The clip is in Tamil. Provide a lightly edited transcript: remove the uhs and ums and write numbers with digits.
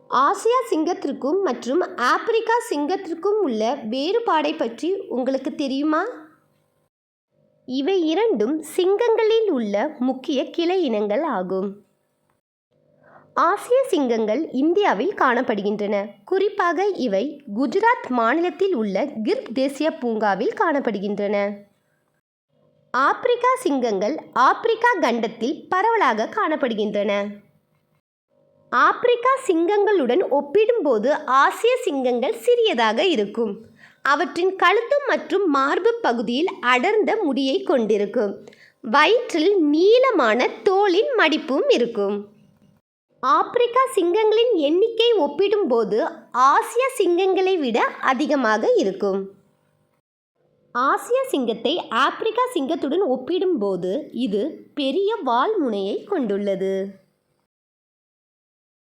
ஆசியா சிங்கத்திற்கும் மற்றும் ஆப்பிரிக்கா சிங்கத்திற்கும் உள்ள வேறுபாடை பற்றி உங்களுக்கு தெரியுமா? இவை இரண்டும் சிங்கங்களில் உள்ள முக்கிய கிளை இனங்கள் ஆகும். ஆசிய சிங்கங்கள் இந்தியாவில் காணப்படுகின்றன. குறிப்பாக இவை குஜராத் மாநிலத்தில் உள்ள கிர் தேசிய பூங்காவில் காணப்படுகின்றன. ஆப்பிரிக்கா சிங்கங்கள் ஆப்பிரிக்கா கண்டத்தில் பரவலாக காணப்படுகின்றன. ஆப்பிரிக்கா சிங்கங்களுடன் ஒப்பிடும்போது ஆசிய சிங்கங்கள் சிறியதாக இருக்கும். அவற்றின் கழுத்து மற்றும் மார்பு பகுதியில் அடர்ந்த முடியை கொண்டிருக்கும். வயிற்றில் நீளமான தோலின் மடிப்பும் இருக்கும். ஆப்பிரிக்கா சிங்கங்களின் எண்ணிக்கை ஒப்பிடும்போது ஆசிய சிங்கங்களை விட அதிகமாக இருக்கும். ஆசிய சிங்கத்தை ஆப்பிரிக்கா சிங்கத்துடன் ஒப்பிடும்போது இது பெரிய வால் முனையை கொண்டுள்ளது.